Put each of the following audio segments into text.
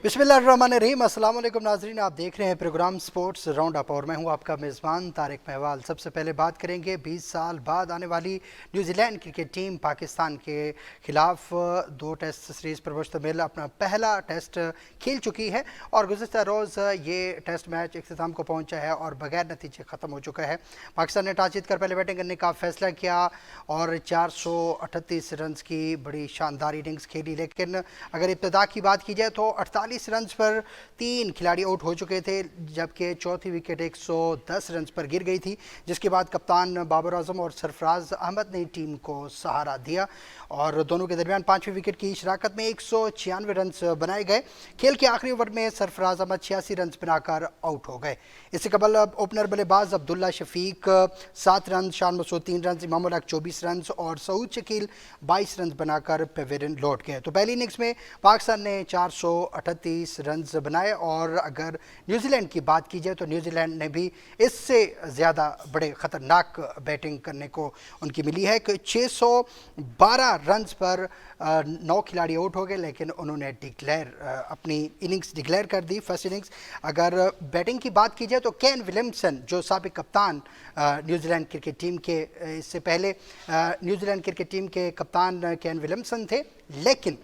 बिस्मिल्लाहिर्रहमानिर्रहीम। अस्सलाम वालेकुम नाज़रीन, आप देख रहे हैं प्रोग्राम स्पोर्ट्स राउंड अप और मैं हूं आपका मेज़बान तारिक महवाल। सबसे पहले बात करेंगे 20 साल बाद आने वाली न्यूजीलैंड क्रिकेट टीम पाकिस्तान के खिलाफ दो टेस्ट सीरीज़ पर मुश्तमिल अपना पहला टेस्ट खेल चुकी है और गुज़िश्ता रोज़ ये टेस्ट मैच इख्तिताम को पहुंचा है और बगैर नतीजे ख़त्म हो चुका है। पाकिस्तान ने टॉस जीतकर पहले बैटिंग करने का फैसला किया और 438 रन की बड़ी शानदार इनिंग्स खेली, लेकिन अगर इब्तदा की बात की जाए तो 48 रन पर 3 खिलाड़ी आउट हो चुके थे, जबकि चौथी विकेट 110 रन पर गिर गई थी, जिसके बाद कप्तान बाबर आजम और सरफराज अहमद ने टीम को सहारा दिया और दोनों के दरमियान 5वीं विकेट की शराकत में 196 रन बनाए गए। खेल के आखिरी ओवर में सरफराज अहमद 86 रन बनाकर आउट हो गए। इससे कबल ओपनर बल्लेबाज Abdullah Shafiq 7 run, Shan Masood 3 run, Imam ul Haq 24 run और सऊद शकील 22 रन बनाकर पेविलियन लौट गए। तो पहली इनिंग्स में पाकिस्तान ने 438 रन बनाए और अगर न्यूजीलैंड की बात की जाए तो न्यूजीलैंड ने भी इससे ज़्यादा बड़े ख़तरनाक बैटिंग करने को उनकी मिली है कि 612 रन पर 9 खिलाड़ी आउट हो गए, लेकिन उन्होंने अपनी इनिंग्स डिक्लेयर कर दी फर्स्ट इनिंग्स। अगर बैटिंग की बात की जाए तो केन विलियमसन जो साबिक कप्तान न्यूजीलैंड क्रिकेट टीम के, इससे पहले न्यूजीलैंड क्रिकेट टीम के कप्तान केन विलियमसन थे, लेकिन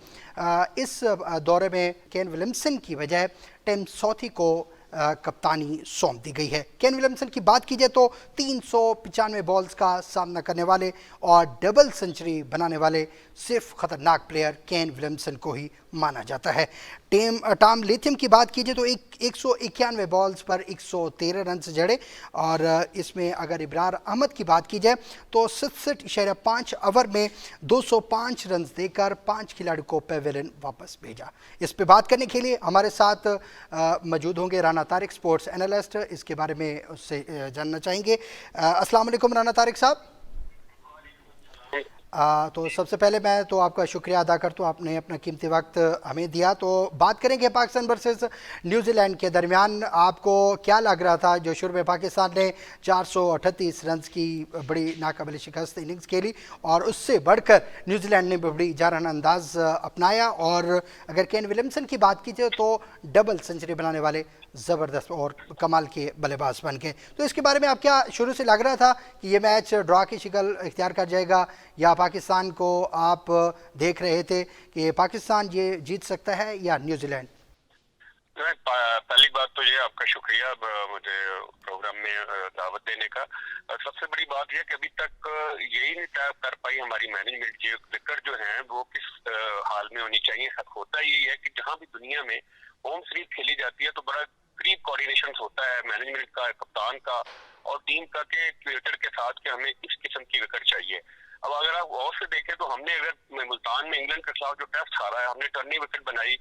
इस दौरे में केन विलियमसन की बजाय टिम सॉथी को कप्तानी सौंप दी गई है। केन विलियमसन की बात की जाए तो 395 बॉल्स का सामना करने वाले और डबल सेंचुरी बनाने वाले सिर्फ खतरनाक प्लेयर केन विलियमसन को ही माना जाता है। टॉम लेथम की बात कीजिए तो 191 बॉल्स पर 113 रन जड़े और इसमें अगर इब्रार अहमद की बात की जाए तो 67.5 ओवर में 205 रन देकर 5 खिलाड़ी को पेविलियन वापस भेजा। इस पे बात करने के लिए हमारे साथ मौजूद होंगे राना तारिक, स्पोर्ट्स एनालिस्ट। इसके बारे में उससे जानना चाहेंगे। अस्सलाम वालेकुम राना तारिक साहब। तो सबसे पहले मैं तो आपका शुक्रिया अदा करता हूँ, आपने अपना कीमती वक्त हमें दिया। तो बात करेंगे पाकिस्तान वर्सेस न्यूजीलैंड के दरमियान। आपको क्या लग रहा था जो शुरू में पाकिस्तान ने 438 रन की बड़ी नाकाबिल शिकस्त इनिंग्स खेली और उससे बढ़कर न्यूजीलैंड ने बड़ी जारहाना अंदाज अपनाया और अगर केन विलियमसन की बात की जाए तो डबल सेंचुरी बनाने वाले ज़बरदस्त और कमाल के बल्लेबाज बन गए। तो इसके बारे में आप क्या शुरू से लग रहा था कि ये मैच ड्रॉ की शक्ल इख्तियार कर जाएगा या पाकिस्तान को आप देख रहे थे कि पाकिस्तान ये जीत सकता है या न्यूजीलैंड? पहली बात तो ये आपका शुक्रिया मुझे प्रोग्राम में दावत देने का। सबसे बड़ी बात यह कि अभी तक यही नहीं तय कर पाई हमारी मैनेजमेंट की विकेट जो है वो किस हाल में होनी चाहिए। होता यही है कि जहां भी दुनिया में होम सीरीज खेली जाती है तो बड़ा करीब कोऑर्डिनेशन होता है मैनेजमेंट का, कप्तान का और टीम का के क्रिकेटर के साथ कि हमें इस किस्म की विकेट चाहिए। अब अगर आप गौर से देखें तो हमने अगर मुल्तान में इंग्लैंड के खिलाफ जो टेस्ट हारा है, हमने टर्निंग विकेट बनाई,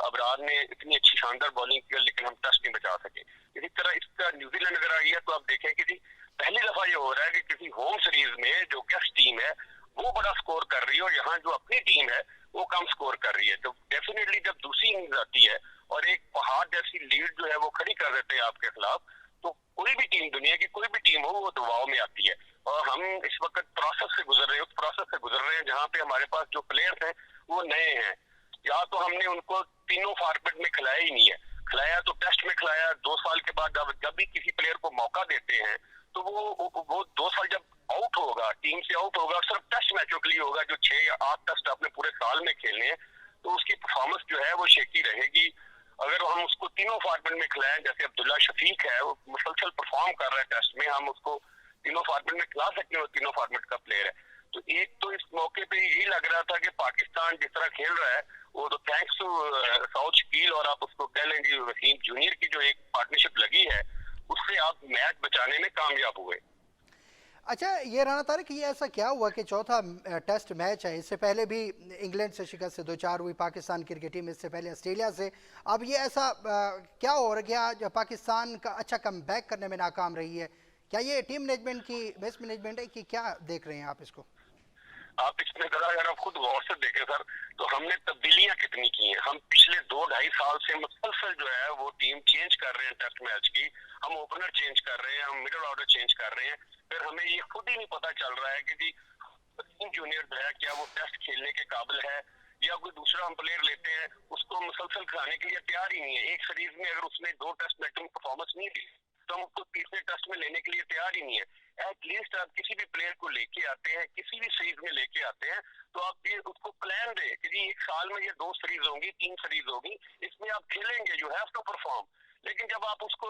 अबरार ने इतनी अच्छी शानदार बॉलिंग की, लेकिन हम टेस्ट नहीं बचा सके। इसी तरह इसका न्यूजीलैंड अगर आई है तो आप देखें कि जी पहली दफा ये हो रहा है कि किसी होम सीरीज में जो गेस्ट टीम है वो बड़ा स्कोर कर रही है और यहाँ जो अपनी टीम है वो कम स्कोर कर रही है। तो डेफिनेटली जब दूसरी इनिंग्स आती है और एक पहाड़ जैसी लीड जो है वो खड़ी कर देते हैं आपके खिलाफ, तो कोई भी टीम, दुनिया की कोई भी टीम हो, वो दबाव में आती है। और हम इस वक्त प्रोसेस से गुजर रहे हैं, उस प्रोसेस से गुजर रहे हैं जहाँ पे हमारे पास जो प्लेयर्स हैं वो नए हैं। या तो हमने उनको तीनों फॉर्मेट में खिलाया ही नहीं है। खिलाया तो टेस्ट में खिलाया, 2 साल के बाद जब भी किसी प्लेयर को मौका देते हैं तो वो 2 साल जब आउट होगा, टीम से आउट होगा, सिर्फ टेस्ट मैचों के लिए होगा जो 6 या 8 टेस्ट आपने पूरे साल में खेलने हैं, तो उसकी परफॉर्मेंस जो है वो शेकी रहेगी। अगर हम उसको तीनों फॉर्मेट में खिलाएं, जैसे अब्दुल्ला शफीक है वो मुसलसल परफॉर्म कर रहा है टेस्ट में, हम उसको तीनों फॉर्मेट में खिला सकते हैं, वो तीनों फॉर्मेट का प्लेयर है। तो एक तो इस मौके पे यही लग रहा था कि पाकिस्तान जिस तरह खेल रहा है वो तो थैंक्स टू साउथ शकील और आप उसको कह लेंगे वसीम जूनियर की जो एक पार्टनरशिप लगी है, उससे आप मैच बचाने में कामयाब हुए। अच्छा, ये राना तारिक, ये ऐसा क्या हुआ कि चौथा टेस्ट मैच है, इससे पहले भी इंग्लैंड से शिकस्त से 2-4 हुई पाकिस्तान क्रिकेट टीम, इससे पहले ऑस्ट्रेलिया से, अब ये ऐसा क्या हो गया जो पाकिस्तान का अच्छा कमबैक करने में नाकाम रही है? क्या ये टीम मैनेजमेंट की मिसमैनेजमेंट है कि क्या देख रहे हैं आप इसको? आप इसमें अगर आप खुद गौर से देखें सर, तो हमने तब्दीलियां कितनी की हैं। हम पिछले 2-2.5 साल से मुसलसल जो है वो टीम चेंज कर रहे हैं टेस्ट मैच की। हम ओपनर चेंज कर रहे हैं, हम मिडिल ऑर्डर चेंज कर रहे हैं, फिर हमें ये खुद ही नहीं पता चल रहा है कि जी वसीम जूनियर जो है क्या वो टेस्ट खेलने के काबिल है या कोई दूसरा हम प्लेयर लेते हैं, उसको मुसलसल खिलाने के लिए तैयार ही नहीं है। एक सीरीज में अगर उसने 2 टेस्ट मैचों में परफॉर्मेंस नहीं दी तो हम उसको तीसरे टेस्ट में लेने के लिए तैयार ही नहीं है। एटलीस्ट आप किसी भी प्लेयर को लेके आते हैं, किसी भी सीरीज में लेके आते हैं, तो आप ये उसको प्लान दे कि जी 1 साल में ये 2 सीरीज होंगी, 3 सीरीज होगी, इसमें आप खेलेंगे, यू हैव टू परफॉर्म। लेकिन जब आप उसको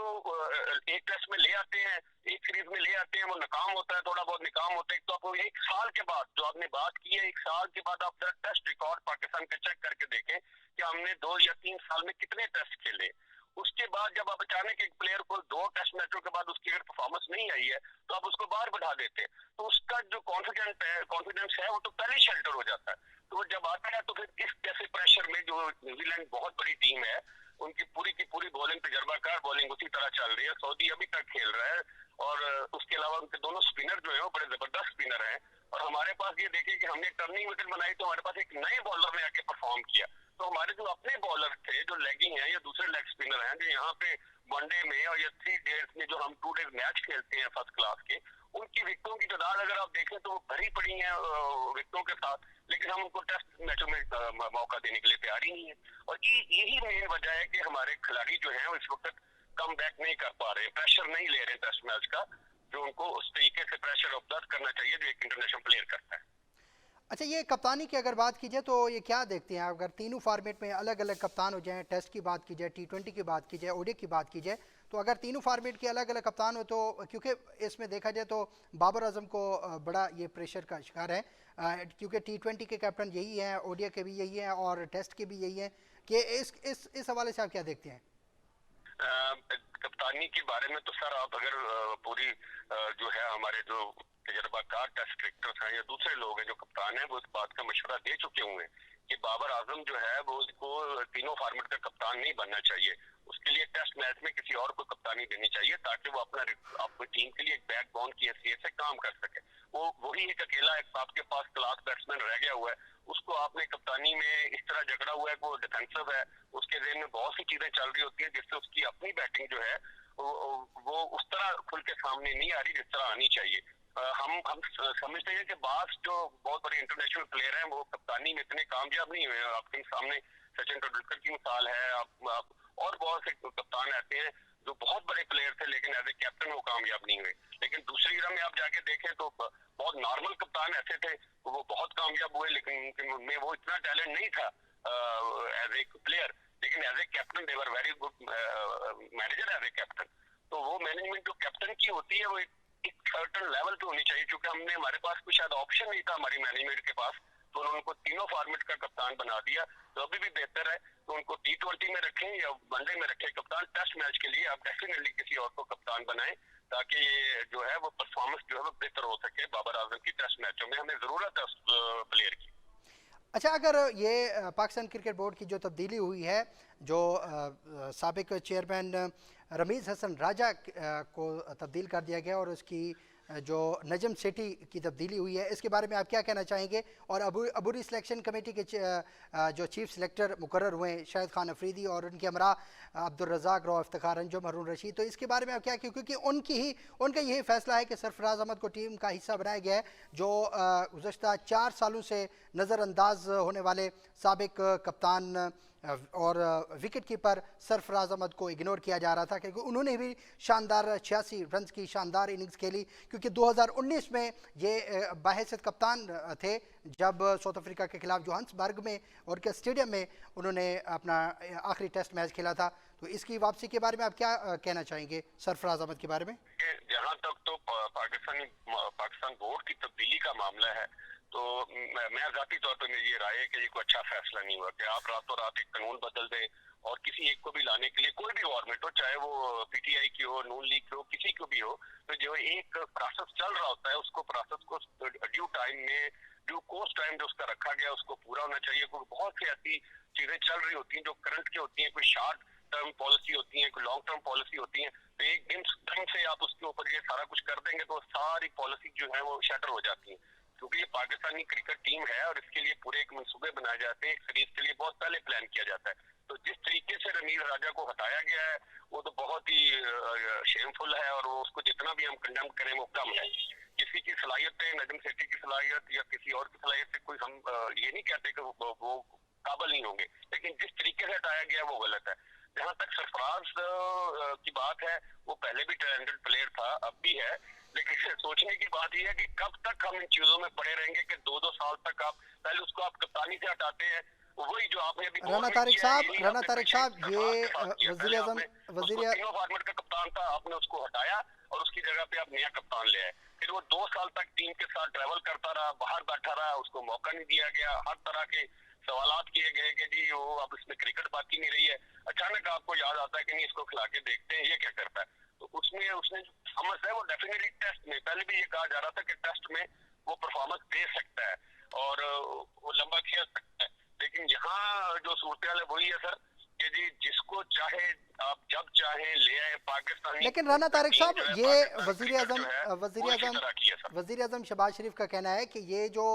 एक टेस्ट में ले आते हैं, एक सीरीज में ले आते हैं, वो नाकाम होता है, थोड़ा बहुत नाकाम होता है, तो आप 1 साल के बाद जो आपने बात की है, 1 साल के बाद आप टेस्ट रिकॉर्ड पाकिस्तान का चेक करके देखें कि हमने 2 या 3 साल में कितने टेस्ट खेले। उसके बाद जब आप अचानक एक प्लेयर को 2 टेस्ट मैचों के बाद उसकी अगर परफॉर्मेंस नहीं आई है तो आप उसको बाहर बढ़ा देते हैं, तो उसका जो कॉन्फिडेंस है वो तो पहले ही शेल्टर हो जाता है। तो वो जब आता है तो फिर इस जैसे प्रेशर में, जो न्यूजीलैंड बहुत बड़ी टीम है, उनकी पूरी की पूरी बॉलिंग, तजर्बाकार बॉलिंग उसी तरह चल रही है, सऊदी अभी तक खेल रहा है, और उसके अलावा उनके दोनों स्पिनर जो है वो बड़े जबरदस्त स्पिनर हैं। और हमारे पास ये देखिए कि हमने टर्निंग विकेट बनाई तो हमारे पास एक नए बॉलर ने आके परफॉर्म किया। तो हमारे जो अपने बॉलर थे, जो लेगिंग हैं या दूसरे लेग स्पिनर हैं, जो यहाँ पे वनडे में और या 3 डेज में जो हम 2 डेज मैच खेलते हैं फर्स्ट क्लास के, उनकी विकेटों की तादाद अगर आप देखें तो भरी पड़ी है विकेटों के साथ, लेकिन हम उनको टेस्ट मैचों में मौका देने के लिए तैयार ही नहीं है। और यही मेन वजह है कि हमारे खिलाड़ी जो हैं इस वक्त कम बैक नहीं कर पा रहे, प्रेशर नहीं ले रहे टेस्ट मैच का, जो उनको उस तरीके से प्रेशर उपलब्ध करना चाहिए जो एक इंटरनेशनल प्लेयर करता है। अच्छा, ये कप्तानी की अगर बात की जाए तो ये क्या देखते हैं, अगर तीनों फॉर्मेट में अलग अलग कप्तान हो जाएं, टेस्ट की बात की जाए, T20 की बात की जाए, ओडीआई की बात की जाए, तो अगर तीनों फॉर्मेट के अलग अलग कप्तान हो तो, क्योंकि इसमें देखा जाए तो बाबर आजम को बड़ा ये प्रेशर का शिकार है, क्योंकि T20 के कैप्टन यही हैं, ओडीआई के भी यही हैं और टेस्ट के भी यही हैं, कि इस हवाले से आप क्या देखते हैं? कप्तानी के बारे में तो सर आप अगर पूरी जो है हमारे जो तजर्बाकार टेस्ट क्रिकेटर्स हैं या दूसरे लोग हैं जो कप्तान हैं, वो इस बात का मशवरा दे चुके हुए हैं कि बाबर आजम जो है वो उसको तीनों फॉर्मेट का कप्तान नहीं बनना चाहिए। उसके लिए टेस्ट मैच में किसी और को कप्तानी देनी चाहिए ताकि वो अपनी टीम के लिए एक बैकबोन की हैसियत से काम कर सके। वो वही एक अकेला एक आपके पास क्लास बैट्समैन रह गया हुआ है, उसको आपने कप्तानी में इस तरह जकड़ा हुआ है कि वो डिफेंसिव है, उसके ज़हन में बहुत सी चीजें चल रही होती है जिससे उसकी अपनी बैटिंग जो है वो उस तरह खुल के सामने नहीं आ रही जिस तरह आनी चाहिए। हम समझते हैं कि बास जो बहुत बड़े इंटरनेशनल प्लेयर हैं वो कप्तानी में इतने कामयाब नहीं हुए। आपके सामने सचिन तेंदुलकर की मिसाल है, आप और बहुत से कप्तान ऐसे हैं जो बहुत बड़े प्लेयर थे लेकिन एज ए कैप्टन वो कामयाब नहीं हुए। लेकिन दूसरी तरह में आप जाके देखें तो बहुत नॉर्मल कप्तान ऐसे थे वो बहुत कामयाब हुए, लेकिन उनमें वो इतना टैलेंट नहीं था एज ए प्लेयर, लेकिन as a captain they were very good manager as a captain. तो वो मैनेजमेंट जो कैप्टन की होती है वो एक सर्टन लेवल पे होनी चाहिए, क्योंकि हमने हमारे पास कुछ शायद ऑप्शन नहीं था हमारी मैनेजमेंट के पास, तो उन्होंने उनको तीनों फॉर्मेट का कप्तान बना दिया। तो अभी भी बेहतर है तो उनको T20 में रखें या वनडे में रखें कप्तान, टेस्ट मैच के लिए आप डेफिनेटली किसी और को कप्तान बनाएं ताकि ये जो है वो परफॉर्मेंस जो है वो बेहतर हो सके। बाबर आजम की टेस्ट मैचों में हमें जरूरत है उस प्लेयर की। अच्छा, अगर ये पाकिस्तान क्रिकेट बोर्ड की जो तब्दीली हुई है, जो साबिक चेयरमैन रमीज़ हसन राजा को तब्दील कर दिया गया और उसकी जो नजम सेठी की तब्दीली हुई है, इसके बारे में आप क्या कहना चाहेंगे? और अबूरी सिलेक्शन कमेटी के जो चीफ सिलेक्टर मुकर्रर हुए हैं शाहिद खान अफरीदी और उनके हमरा अब्दुल रज़ाक, रऊफ़ इफ्तिखार, अंजुम हारून रशीद, तो इसके बारे में आप क्या, क्योंकि उनका यही फैसला है कि सरफराज अहमद को टीम का हिस्सा बनाया गया है, जो गुज़श्ता 4 सालों से नज़रअंदाज होने वाले साबिक कप्तान और विकेट कीपर सरफराज अहमद को इग्नोर किया जा रहा था, क्योंकि उन्होंने भी शानदार 86 रन की शानदार इनिंग्स खेली, क्योंकि 2019 में ये बाहैसियत कप्तान थे जब साउथ अफ्रीका के खिलाफ जोहान्सबर्ग में और के स्टेडियम में उन्होंने अपना आखिरी टेस्ट मैच खेला था। तो इसकी वापसी के बारे में आप क्या कहना चाहेंगे सरफराज अहमद के बारे में? जहाँ तक तो पाकिस्तान बोर्ड की तब्दीली का मामला है, तो मैं जाती तौर पर मेरी ये राय है कि ये कोई अच्छा फैसला नहीं हुआ कि आप रातों रात एक कानून बदल दें और किसी एक को भी लाने के लिए, कोई भी गवर्नमेंट हो, चाहे वो पीटीआई की हो, नून लीग की हो, किसी को भी हो, तो जो एक प्रोसेस चल रहा होता है उसको प्रोसेस को ड्यू टाइम में, ड्यू कोर्स टाइम जो उसका रखा गया उसको पूरा होना चाहिए। क्योंकि बहुत सी ऐसी चीजें चल रही होती हैं जो करंट की होती हैं, कोई शॉर्ट टर्म पॉलिसी होती है, कोई लॉन्ग टर्म पॉलिसी होती है, तो एक दिन से आप उसके ऊपर ये सारा कुछ कर देंगे तो सारी पॉलिसी जो है वो शटर हो जाती है। क्योंकि ये पाकिस्तानी क्रिकेट टीम है और इसके लिए पूरे एक मंसूबे बनाए जाते हैं, एक सीरीज के लिए बहुत पहले प्लान किया जाता है। तो जिस तरीके से रमीज राजा को हटाया गया है वो तो बहुत ही शेमफुल है और उसको जितना भी हम कंडेम करें वो कम है। किसी की सलाहियत है, नजम सेठी की सलाहियत या किसी और की सलाहियत से कोई हम ये नहीं कहते कि वो काबिल नहीं होंगे, लेकिन जिस तरीके से हटाया गया वो गलत है। जहां तक सरफराज की बात है, वो पहले भी टैलेंटेड प्लेयर था, अब भी है, लेकिन सोचने की बात यह है कि कब तक हम इन चीजों में पड़े रहेंगे कि 2-2 साल तक आप पहले उसको आप कप्तानी से हटाते हैं, वही जो आपने अभी 2 मिनट किया है, यही राना आपने तारिक पीछे साहब, ये सरफराज के साथ किया। वजीर पहले आजम आपने उसको वजीर तीनों फॉर्मेट का कप्तान था, आपने उसको हटाया और उसकी जगह पे आप नया कप्तान ले आए। फिर वो 2 साल तक टीम के साथ ट्रैवल करता रहा, बाहर बैठा रहा, उसको मौका नहीं दिया गया, हर तरह के सवालात किए गए कि जी वो अब इसमें क्रिकेट बाकी नहीं रही है। अचानक आपको याद आता है कि नहीं इसको खिला के देखते हैं ये क्या करता है। तो उसमें उसने जो परफॉर्मेंस है वो डेफिनेटली टेस्ट में, पहले भी ये कहा जा रहा था कि टेस्ट में वो परफॉर्मेंस दे सकता है और वो लंबा खेल सकता है, लेकिन यहाँ जो सूरत है वही है सर कि जी जिसको चाहे आप जब चाहे ले आए। पाकिस्तानी लेकिन राना तारिक टीम साहब, जो है, ये पाकिस्तानी वजीर क्रिकेट आजम जो है वजीर वो इसी आजम तरह की है सर। वजीर आजम शहबाज शरीफ का कहना है कि ये जो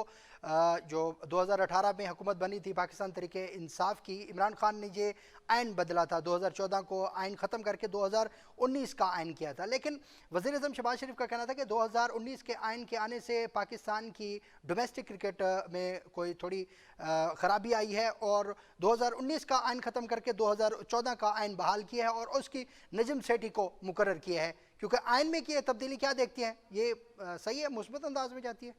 2018 में हुकूमत बनी थी पाकिस्तान तरीके इंसाफ की, इमरान खान ने ये आइन बदला था, 2014 को आइन ख़त्म करके 2019 का आइन किया था। लेकिन वज़ीर आज़म शहबाज शरीफ का कहना था कि 2019 के आइन के आने से पाकिस्तान की डोमेस्टिक क्रिकेट में कोई थोड़ी ख़राबी आई है और 2019 का आइन ख़त्म करके 2014 का आइन बहाल किया है और उसकी नजम सेठी को मुकर्रर किया है। क्योंकि आइन में की तब्दीली क्या देखती हैं, ये सही है, मुस्बत अंदाज में जाती है?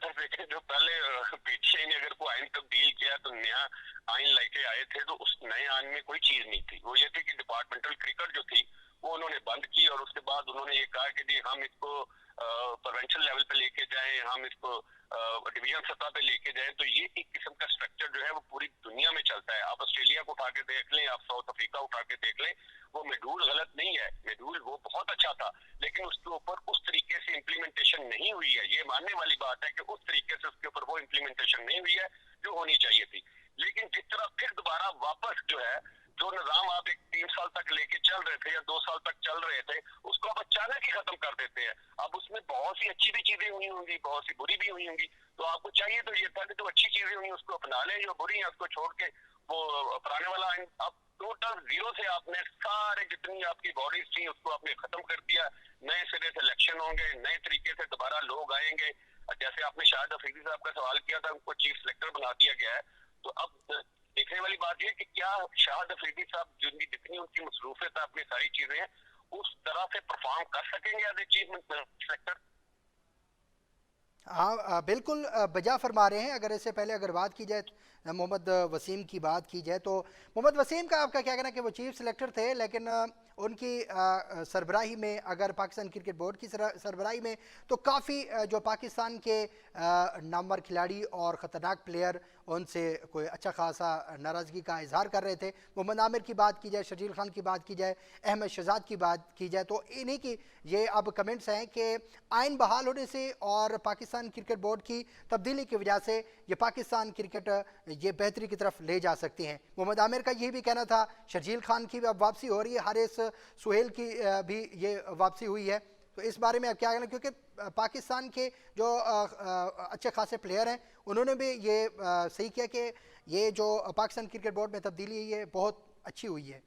सर देखिए, जो पहले पीछे ने अगर कोई आइन तब्दील किया तो नया आइन लेके आए थे, तो उस नए आइन में कोई चीज नहीं थी। वो ये थी कि डिपार्टमेंटल क्रिकेट जो थी वो उन्होंने बंद की और उसके बाद उन्होंने ये कहा कि जी हम इसको प्रोविंशियल लेवल पे लेके जाएं, हम इसको डिवीजन सतह पे लेके जाएं। तो ये एक किस्म का स्ट्रक्चर जो है वो पूरी दुनिया में चलता है। आप ऑस्ट्रेलिया को उठा के देख लें, आप साउथ अफ्रीका उठा के देख लें, वो मेडूल गलत नहीं है, मेडूल वो बहुत अच्छा था, लेकिन उसके ऊपर उस तरीके से इम्प्लीमेंटेशन नहीं हुई है। ये मानने वाली बात है कि उस तरीके से उसके ऊपर वो इम्प्लीमेंटेशन नहीं हुई है जो होनी चाहिए थी। लेकिन जिस तरह फिर दोबारा वापस जो है, जो निजाम आप एक 3 साल तक लेके चल रहे थे या 2 साल तक चल रहे थे, उसको आप अचानक ही खत्म कर देते हैं। अब उसमें बहुत सी अच्छी भी चीजें हुई होंगी, बहुत सी बुरी भी हुई होंगी, तो आपको चाहिए तो ये था कि जो अच्छी चीजें हुई उसको अपना लें, जो बुरी है उसको छोड़ के वो पुराने वाला अब टोटल जीरो से आपने सारे जितनी आपकी बॉडीज थी उसको आपने खत्म कर दिया। नए सिरे से इलेक्शन होंगे, नए तरीके से दोबारा लोग आएंगे। जैसे आपने शाहिद अफरीदी साहब का सवाल किया था, उनको चीफ सेलेक्टर बना दिया गया है। तो अब देखने वाली बात यह कि क्या शाहिद अफरीदी साहब जितनी उनकी मसरूफियत है, अपनी सारी चीजें हैं, उस तरह से परफॉर्म कर सकेंगे एज ए चीफ सेलेक्टर? हाँ, बिल्कुल बजा फरमा रहे हैं। अगर इससे पहले अगर बात की जाए मोहम्मद वसीम की बात की जाए तो मोहम्मद वसीम का आपका क्या कहना है कि वो चीफ सेलेक्टर थे, लेकिन उनकी सरबराही में, अगर पाकिस्तान क्रिकेट बोर्ड की सरबराही में, तो काफ़ी जो पाकिस्तान के नामवर खिलाड़ी और ख़तरनाक प्लेयर उनसे कोई अच्छा खासा नाराज़गी का इजहार कर रहे थे। मोहम्मद आमिर की बात की जाए, शर्जील खान की बात की जाए, अहमद शहजाद की बात की जाए, तो इन्हीं की ये अब कमेंट्स हैं कि आइन बहाल होने से और पाकिस्तान क्रिकेट बोर्ड की तब्दीली की वजह से ये पाकिस्तान क्रिकेट ये बेहतरी की तरफ ले जा सकती हैं। मोहम्मद आमिर का यही भी कहना था। शर्जील खान की भी अब वापसी हो रही है, हारिस सुहेल की भी ये वापसी हुई है। तो इस बारे में अब क्या कहना, क्योंकि पाकिस्तान के जो अच्छे खासे प्लेयर हैं उन्होंने भी ये सही किया कि ये जो पाकिस्तान क्रिकेट बोर्ड में तब्दीली है ये बहुत अच्छी हुई है।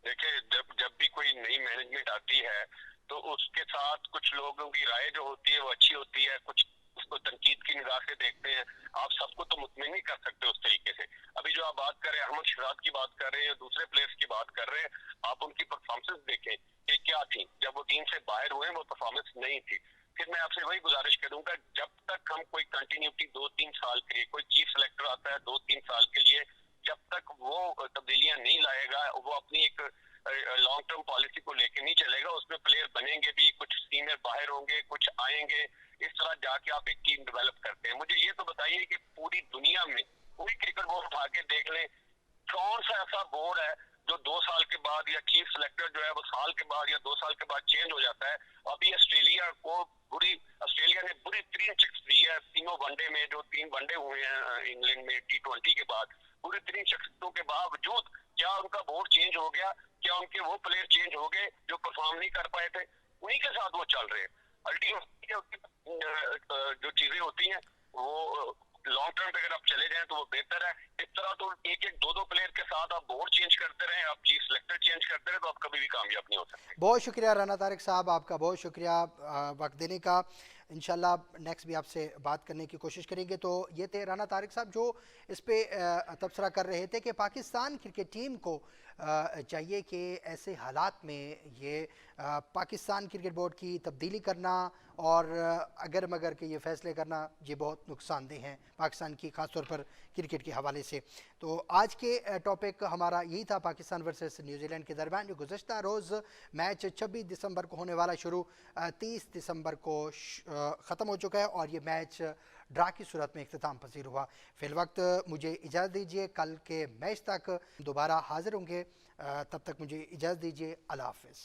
देखिए, जब भी कोई नई मैनेजमेंट आती है तो उसके साथ कुछ लोगों की राय जो होती है वो अच्छी होती है, कुछ उसको तनकीद की निगाह से देखते हैं। आप सबको तो मुतमिन नहीं कर सकते उस तरीके से। अभी जो आप बात कर रहे हैं, अहमद शहजाद की बात कर रहे हैं, दूसरे प्लेयर्स की बात कर रहे हैं, आप उनकी परफॉर्मेंस देखें कि क्या थी। जब वो टीम से बाहर हुए वो परफॉर्मेंस नहीं थी। फिर मैं आपसे वही गुजारिश करूंगा, जब तक हम कोई कंटिन्यूटी 2-3 साल के लिए, कोई चीफ सेलेक्टर आता है 2-3 साल के लिए, जब तक वो तब्दीलियां नहीं लाएगा, वो अपनी एक लॉन्ग टर्म पॉलिसी को लेके नहीं चलेगा, उसमें प्लेयर बनेंगे भी, कुछ सीनियर बाहर होंगे, कुछ आएंगे, इस तरह जाके आप एक टीम डेवलप करते हैं। मुझे ये तो बताइए कि पूरी दुनिया में कोई क्रिकेट बोर्ड उठा के देख लें, कौन सा ऐसा बोर्ड है जो 2 साल के बाद या चीफ सेलेक्टर जो है वो साल के बाद या 2 साल के बाद चेंज हो जाता है। अभी ऑस्ट्रेलिया ने बुरी 3 शिक्स दी है तीनों वनडे में, जो 3 वनडे हुए हैं इंग्लैंड में T20 के बाद, पूरी 3 शिक्सों के बावजूद क्या उनका बोर्ड चेंज हो गया? क्या उनके वो प्लेयर चेंज हो गए जो परफॉर्म नहीं कर पाए थे? उन्हीं के साथ वो चल रहे हैं। अल्टीमेटली जो चीजें होती हैं वो लॉन्ग टर्म पे अगर आप चले जाएं तो वो बेहतर है। इस तरह तो एक एक दो दो प्लेयर के साथ आप बोर्ड चेंज करते रहे, आप चीफ सिलेक्टर चेंज करते रहे, तो आप कभी भी कामयाब नहीं हो सकते। बहुत शुक्रिया राना तारिक साहब, आपका बहुत शुक्रिया वक्त देने का। इंशाल्लाह नेक्स्ट भी आपसे बात करने की कोशिश करेंगे। तो ये थे राना तारिक साहब जो इस पे तबसरा कर रहे थे कि पाकिस्तान क्रिकेट टीम को चाहिए कि ऐसे हालात में ये पाकिस्तान क्रिकेट बोर्ड की तब्दीली करना और अगर मगर के ये फ़ैसले करना ये बहुत नुकसानदेह हैं पाकिस्तान की, ख़ास तौर पर क्रिकेट के हवाले से। तो आज के टॉपिक हमारा यही था, पाकिस्तान वर्सेस न्यूजीलैंड के दरमियान जो गुज़श्ता रोज़ मैच 26 दिसंबर को होने वाला शुरू 30 दिसंबर को ख़त्म हो चुका है और ये मैच ड्रा की सूरत में इख्तिताम पसीर हुआ। फ़िलवक्त मुझे इजाज़त दीजिए, कल के मैच तक दोबारा हाज़िर होंगे, तब तक मुझे इजाज़त दीजिए। अल्लाह हाफ़िज़।